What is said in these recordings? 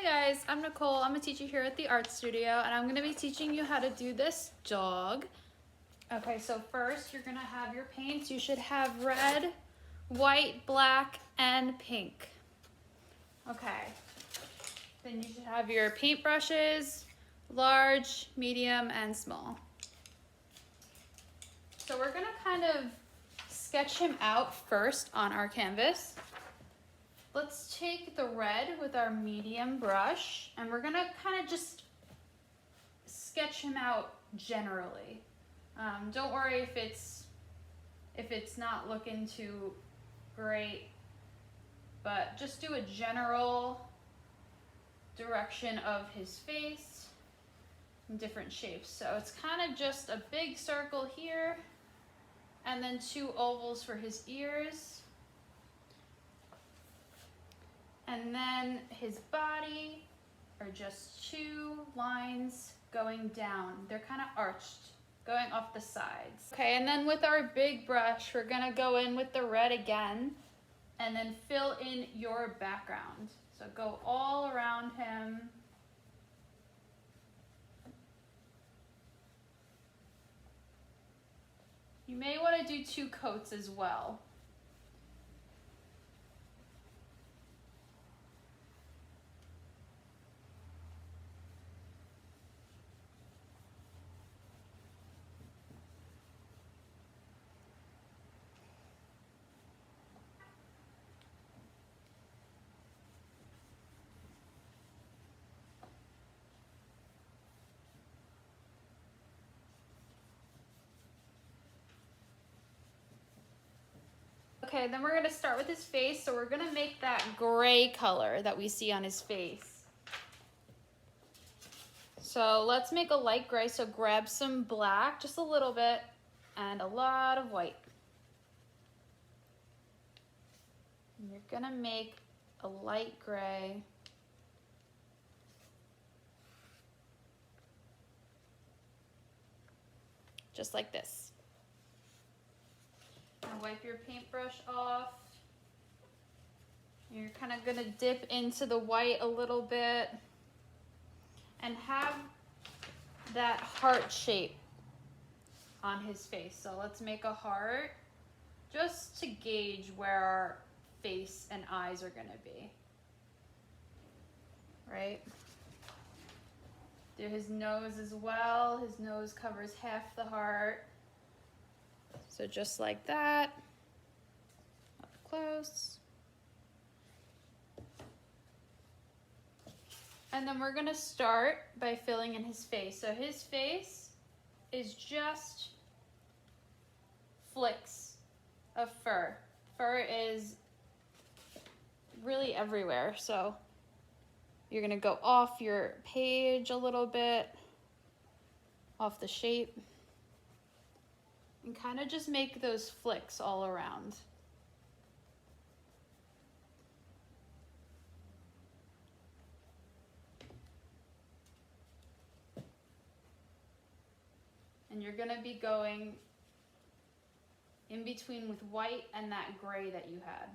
Hi guys, I'm Nicole. I'm a teacher here at the art studio and I'm going to be teaching you how to do this dog. Okay, so first you're going to have your paints. You should have red, white, black, and pink. Okay, then you should have your paint brushes, large, medium, and small. So we're going to kind of sketch him out first on our canvas. Let's take the red with our medium brush and we're gonna kind of just sketch him out generally. Don't worry if it's not looking too great, but just do a general direction of his face in different shapes. So it's kind of just a big circle here and then two ovals for his ears. And then his body are just two lines going down. They're kind of arched, going off the sides. Okay, and then with our big brush, we're gonna go in with the red again and then fill in your background. So go all around him. You may want to do two coats as well. Okay, then we're gonna start with his face. So we're gonna make that gray color that we see on his face. So let's make a light gray. So grab some black, just a little bit, and a lot of white. And you're gonna make a light gray. Just like this. And wipe your paintbrush off. You're kind of gonna dip into the white a little bit and have that heart shape on his face. So let's make a heart just to gauge where our face and eyes are gonna be, right? Do his nose as well. His nose covers half the heart. So just like that, up close. And then we're gonna start by filling in his face. So his face is just flicks of fur. Fur is really everywhere. So you're gonna go off your page a little bit, off the shape, and kind of just make those flicks all around. And you're gonna be going in between with white and that gray that you had.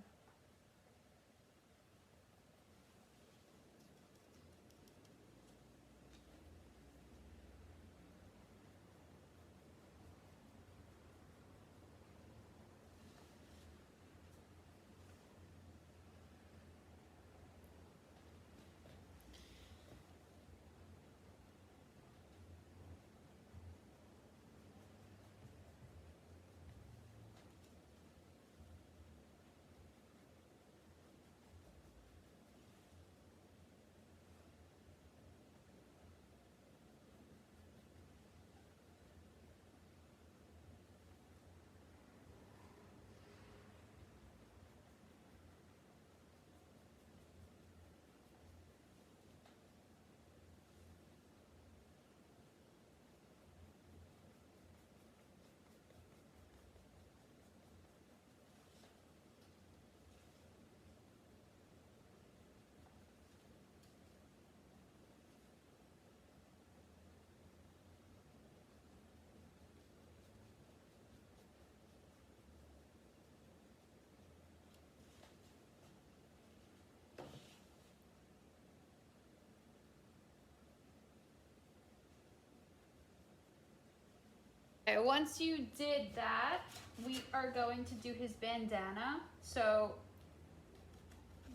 Okay, once you did that, we are going to do his bandana. So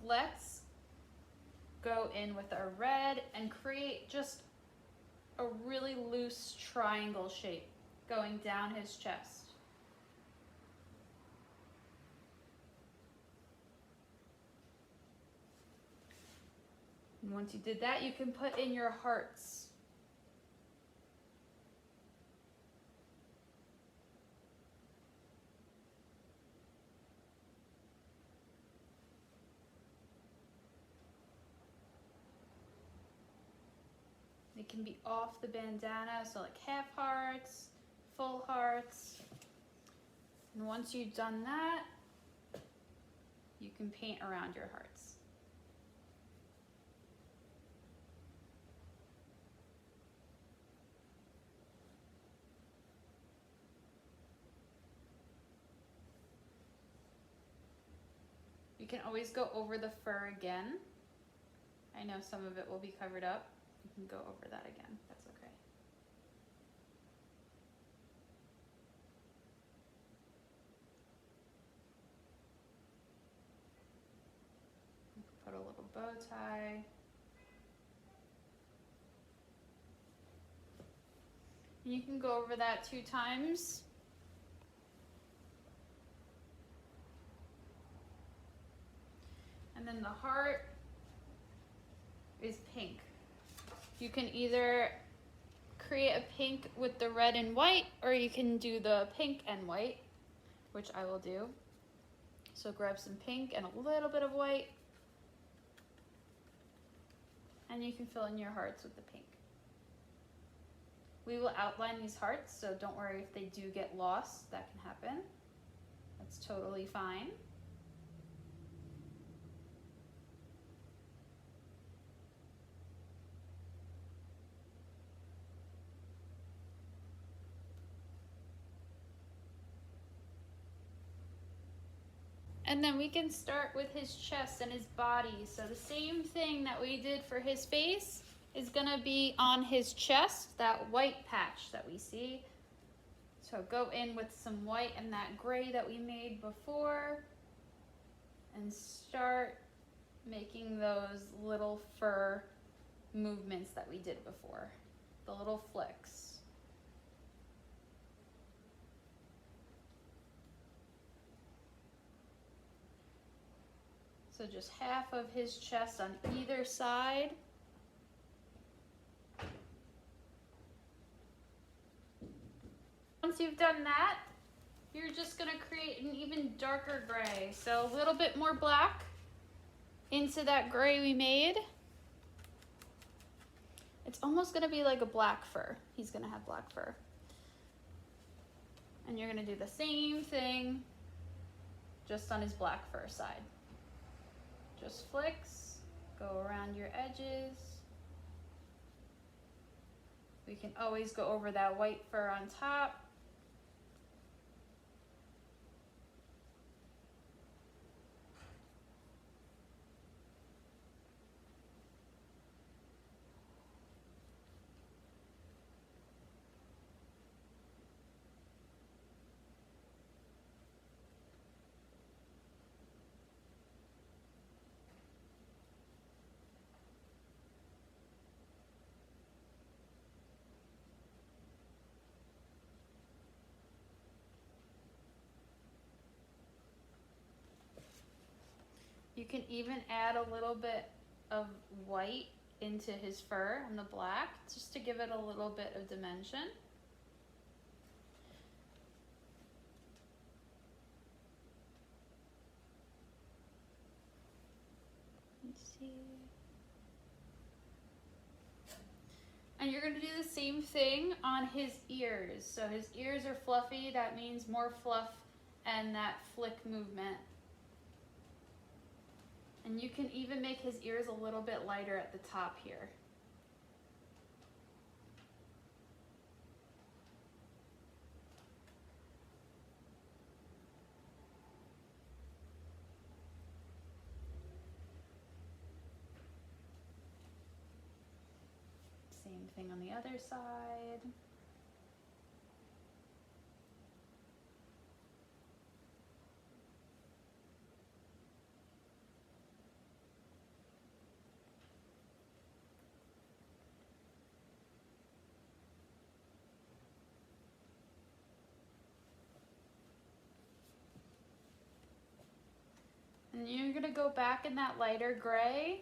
let's go in with our red and create just a really loose triangle shape going down his chest. And once you did that, you can put in your hearts. It can be off the bandana, so like half hearts, full hearts. And once you've done that, you can paint around your hearts. You can always go over the fur again. I know some of it will be covered up. You can go over that again, that's okay. Put a little bow tie. And you can go over that 2 times. And then the heart is pink. You can either create a pink with the red and white, or you can do the pink and white, which I will do. So grab some pink and a little bit of white, and you can fill in your hearts with the pink. We will outline these hearts, so don't worry if they do get lost. That can happen. That's totally fine. And then we can start with his chest and his body. So the same thing that we did for his face is gonna be on his chest, that white patch that we see. So go in with some white and that gray that we made before and start making those little fur movements that we did before, the little flicks. So just half of his chest on either side. Once you've done that, you're just gonna create an even darker gray. So a little bit more black into that gray we made. It's almost gonna be like a black fur. He's gonna have black fur. And you're gonna do the same thing just on his black fur side. Just flicks, go around your edges. We can always go over that white fur on top. You can even add a little bit of white into his fur and the black, just to give it a little bit of dimension. Let's see. And you're going to do the same thing on his ears. So his ears are fluffy, that means more fluff and that flick movement. And you can even make his ears a little bit lighter at the top here. Same thing on the other side. And you're gonna go back in that lighter gray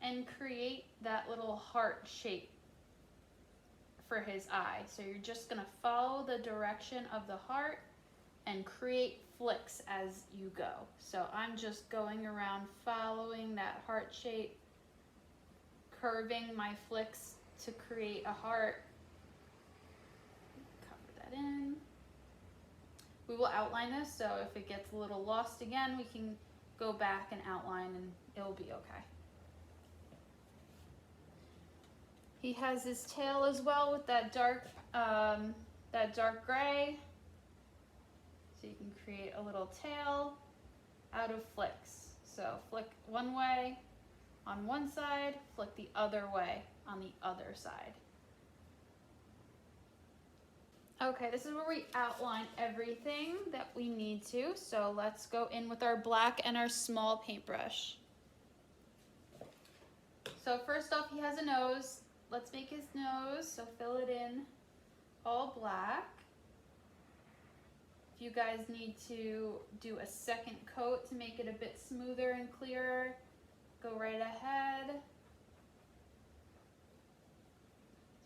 and create that little heart shape for his eye. So you're just gonna follow the direction of the heart and create flicks as you go. So I'm just going around following that heart shape, curving my flicks to create a heart. Cover that in. We will outline this, so if it gets a little lost again, we can go back and outline and it'll be okay. He has his tail as well with that dark gray. So you can create a little tail out of flicks. So flick one way on one side, flick the other way on the other side. Okay, this is where we outline everything that we need to. So let's go in with our black and our small paintbrush. So first off, he has a nose. Let's make his nose, so fill it in all black. If you guys need to do a second coat to make it a bit smoother and clearer, go right ahead.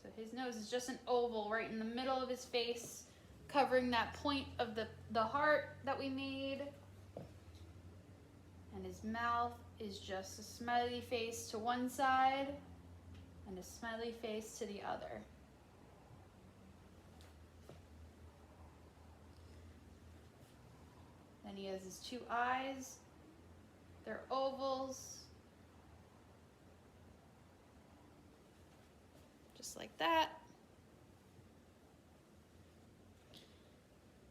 So his nose is just an oval right in the middle of his face, covering that point of the heart that we made. And his mouth is just a smiley face to one side and a smiley face to the other. Then he has his two eyes. They're ovals. Just like that.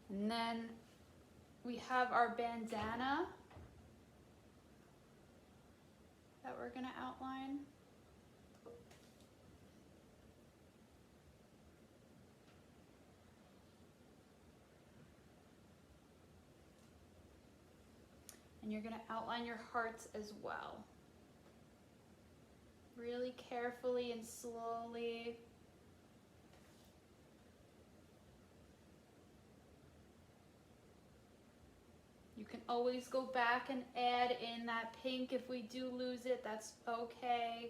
And then we have our bandana that we're going to outline. And you're going to outline your hearts as well. Really carefully and slowly. You can always go back and add in that pink if we do lose it, that's okay.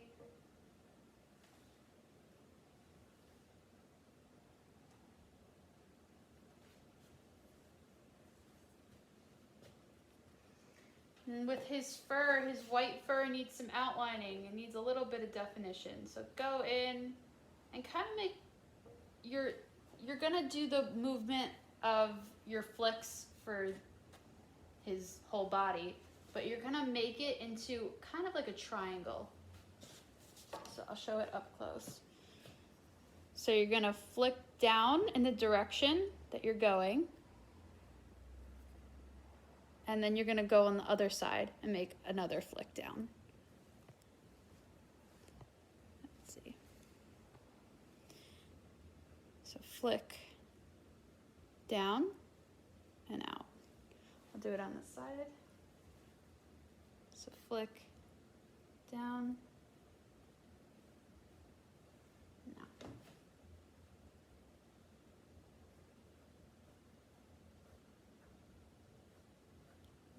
And with his fur, his white fur needs some outlining. It needs a little bit of definition. So go in and kind of make you're gonna do the movement of your flicks for his whole body, but you're gonna make it into kind of like a triangle. So I'll show it up close. So you're gonna flick down in the direction that you're going. And then you're gonna go on the other side and make another flick down. Let's see. So flick down and out. I'll do it on this side. So flick down and out.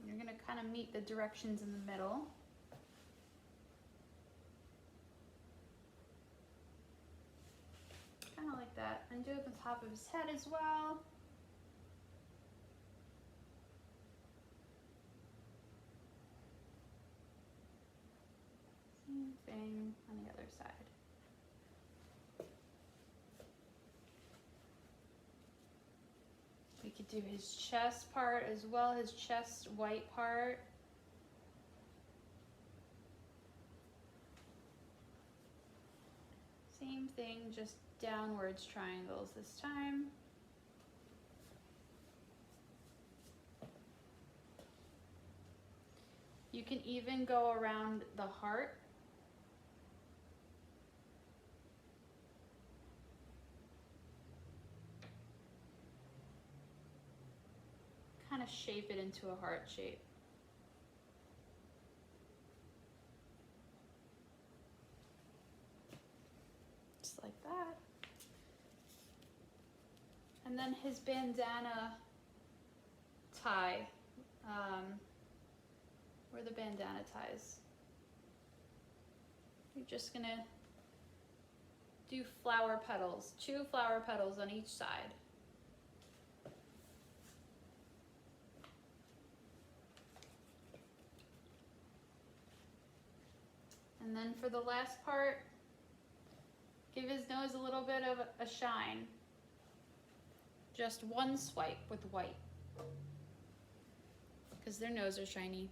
You're going to kind of meet the directions in the middle. Kind of like that. And do it on the top of his head as well. Same thing on the other side. We could do his chest part as well, his chest white part. Same thing, just downwards triangles this time. You can even go around the heart. Kind of shape it into a heart shape. Just like that. And then his bandana tie. where the bandana ties. You're just gonna do flower petals, 2 flower petals on each side. And then for the last part, give his nose a little bit of a shine. Just one swipe with white, because their noses are shiny.